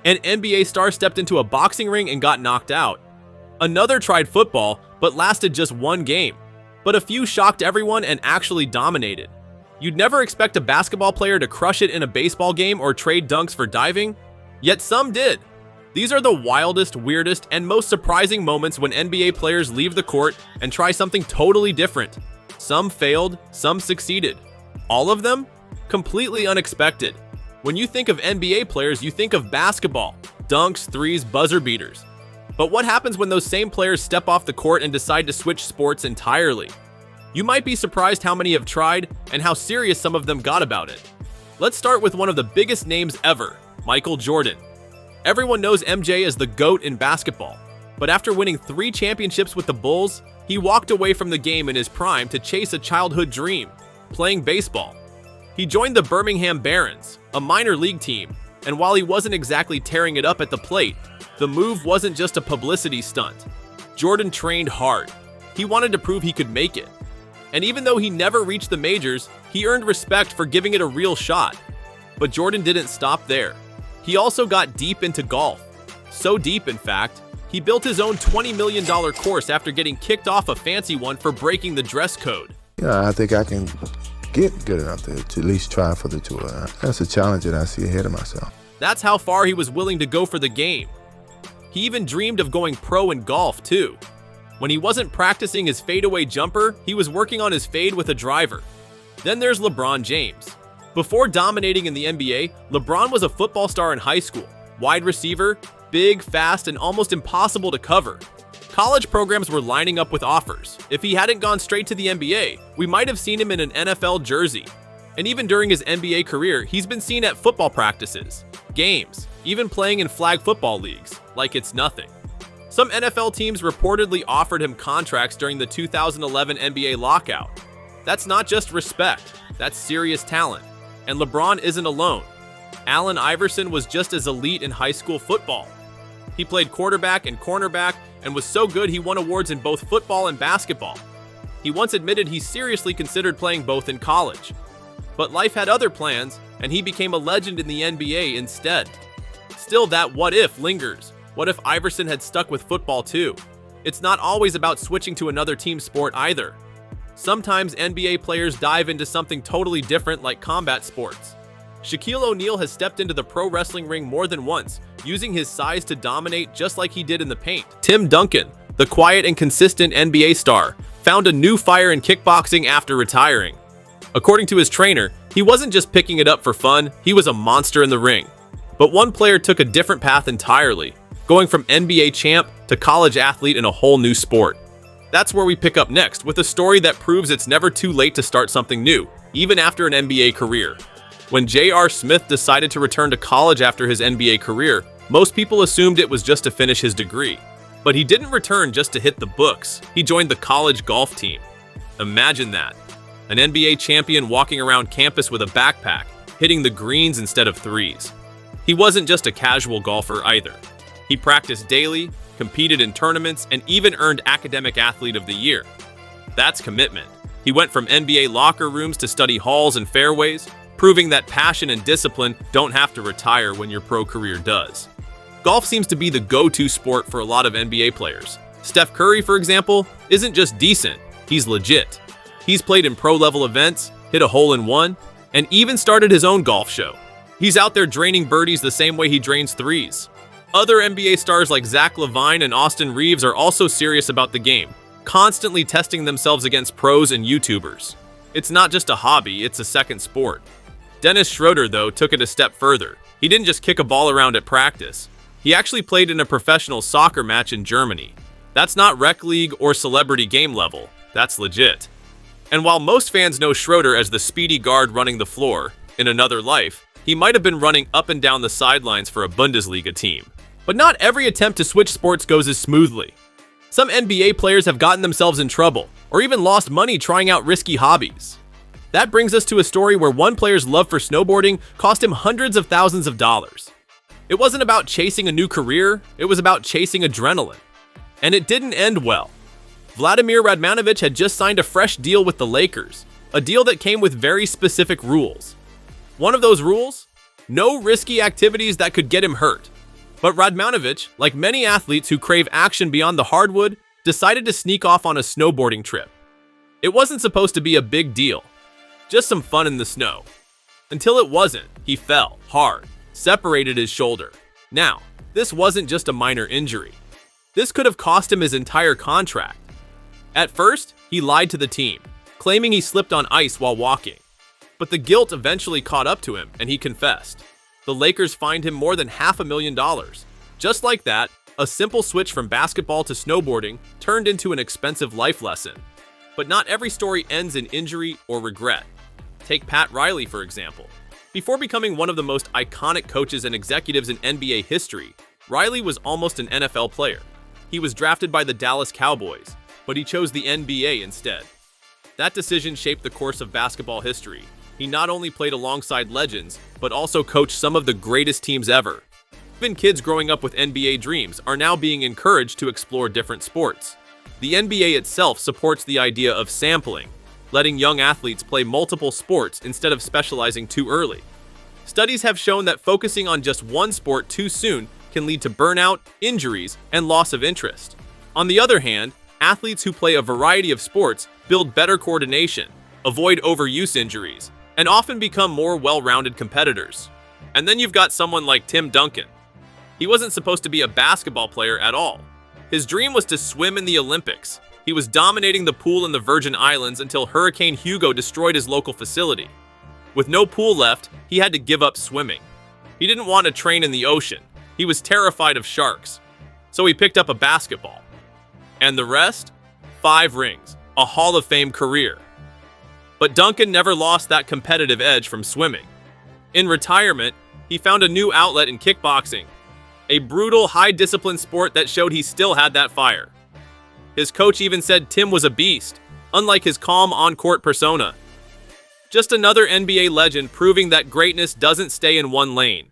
An NBA star stepped into a boxing ring and got knocked out. Another tried football, but lasted just one game. But a few shocked everyone and actually dominated. You'd never expect a basketball player to crush it in a baseball game or trade dunks for diving, yet some did. These are the wildest, weirdest, and most surprising moments when NBA players leave the court and try something totally different. Some failed, some succeeded. All of them? Completely unexpected. When you think of NBA players, you think of basketball, dunks, threes, buzzer beaters. But what happens when those same players step off the court and decide to switch sports entirely? You might be surprised how many have tried and how serious some of them got about it. Let's start with one of the biggest names ever, Michael Jordan. Everyone knows MJ as the GOAT in basketball, but after winning 3 championships with the Bulls, he walked away from the game in his prime to chase a childhood dream, playing baseball. He joined the Birmingham Barons, a minor league team, and while he wasn't exactly tearing it up at the plate, the move wasn't just a publicity stunt. Jordan trained hard. He wanted to prove he could make it. And even though he never reached the majors, he earned respect for giving it a real shot. But Jordan didn't stop there. He also got deep into golf. So deep, in fact, he built his own $20 million course after getting kicked off a fancy one for breaking the dress code. Yeah, I think I can get good enough to at least try for the tour. That's a challenge that I see ahead of myself. That's how far he was willing to go for the game. He even dreamed of going pro in golf, too. When he wasn't practicing his fadeaway jumper, he was working on his fade with a driver. Then there's LeBron James. Before dominating in the NBA, LeBron was a football star in high school, wide receiver, big, fast, and almost impossible to cover. College programs were lining up with offers. If he hadn't gone straight to the NBA, we might have seen him in an NFL jersey. And even during his NBA career, he's been seen at football practices, games, even playing in flag football leagues, like it's nothing. Some NFL teams reportedly offered him contracts during the 2011 NBA lockout. That's not just respect, that's serious talent. And LeBron isn't alone. Allen Iverson was just as elite in high school football. He played quarterback and cornerback and was so good he won awards in both football and basketball. He once admitted he seriously considered playing both in college. But life had other plans, and he became a legend in the NBA instead. Still, that what if lingers. What if Iverson had stuck with football too? It's not always about switching to another team sport either. Sometimes NBA players dive into something totally different like combat sports. Shaquille O'Neal has stepped into the pro wrestling ring more than once, using his size to dominate just like he did in the paint. Tim Duncan, the quiet and consistent NBA star, found a new fire in kickboxing after retiring. According to his trainer, he wasn't just picking it up for fun, he was a monster in the ring. But one player took a different path entirely, going from NBA champ to college athlete in a whole new sport. That's where we pick up next, with a story that proves it's never too late to start something new, even after an NBA career. When J.R. Smith decided to return to college after his NBA career, most people assumed it was just to finish his degree. But he didn't return just to hit the books, he joined the college golf team. Imagine that. An NBA champion walking around campus with a backpack, hitting the greens instead of threes. He wasn't just a casual golfer either. He practiced daily, competed in tournaments, and even earned Academic Athlete of the Year. That's commitment. He went from NBA locker rooms to study halls and fairways, proving that passion and discipline don't have to retire when your pro career does. Golf seems to be the go-to sport for a lot of NBA players. Steph Curry, for example, isn't just decent, he's legit. He's played in pro-level events, hit a hole-in-one, and even started his own golf show. He's out there draining birdies the same way he drains threes. Other NBA stars like Zach LaVine and Austin Reeves are also serious about the game, constantly testing themselves against pros and YouTubers. It's not just a hobby, it's a second sport. Dennis Schroeder, though, took it a step further. He didn't just kick a ball around at practice. He actually played in a professional soccer match in Germany. That's not rec league or celebrity game level. That's legit. And while most fans know Schroeder as the speedy guard running the floor, in another life, he might have been running up and down the sidelines for a Bundesliga team. But not every attempt to switch sports goes as smoothly. Some NBA players have gotten themselves in trouble, or even lost money trying out risky hobbies. That brings us to a story where one player's love for snowboarding cost him hundreds of thousands of dollars. It wasn't about chasing a new career, it was about chasing adrenaline. And it didn't end well. Vladimir Radmanovic had just signed a fresh deal with the Lakers, a deal that came with very specific rules. One of those rules? No risky activities that could get him hurt. But Radmanovic, like many athletes who crave action beyond the hardwood, decided to sneak off on a snowboarding trip. It wasn't supposed to be a big deal, just some fun in the snow. Until it wasn't. He fell hard, separated his shoulder. Now, this wasn't just a minor injury. This could have cost him his entire contract. At first, he lied to the team, claiming he slipped on ice while walking. But the guilt eventually caught up to him, and he confessed. The Lakers fined him more than $500,000. Just like that, a simple switch from basketball to snowboarding turned into an expensive life lesson. But not every story ends in injury or regret. Take Pat Riley, for example. Before becoming one of the most iconic coaches and executives in NBA history, Riley was almost an NFL player. He was drafted by the Dallas Cowboys, but he chose the NBA instead. That decision shaped the course of basketball history. He not only played alongside legends, but also coached some of the greatest teams ever. Even kids growing up with NBA dreams are now being encouraged to explore different sports. The NBA itself supports the idea of sampling, letting young athletes play multiple sports instead of specializing too early. Studies have shown that focusing on just one sport too soon can lead to burnout, injuries, and loss of interest. On the other hand, athletes who play a variety of sports build better coordination, avoid overuse injuries, and often become more well-rounded competitors. And then you've got someone like Tim Duncan. He wasn't supposed to be a basketball player at all. His dream was to swim in the Olympics. He was dominating the pool in the Virgin Islands until Hurricane Hugo destroyed his local facility. With no pool left, he had to give up swimming. He didn't want to train in the ocean. He was terrified of sharks. So he picked up a basketball. And the rest? 5 rings, a Hall of Fame career. But Duncan never lost that competitive edge from swimming. In retirement, he found a new outlet in kickboxing, a brutal, high-discipline sport that showed he still had that fire. His coach even said Tim was a beast, unlike his calm on-court persona. Just another NBA legend proving that greatness doesn't stay in one lane.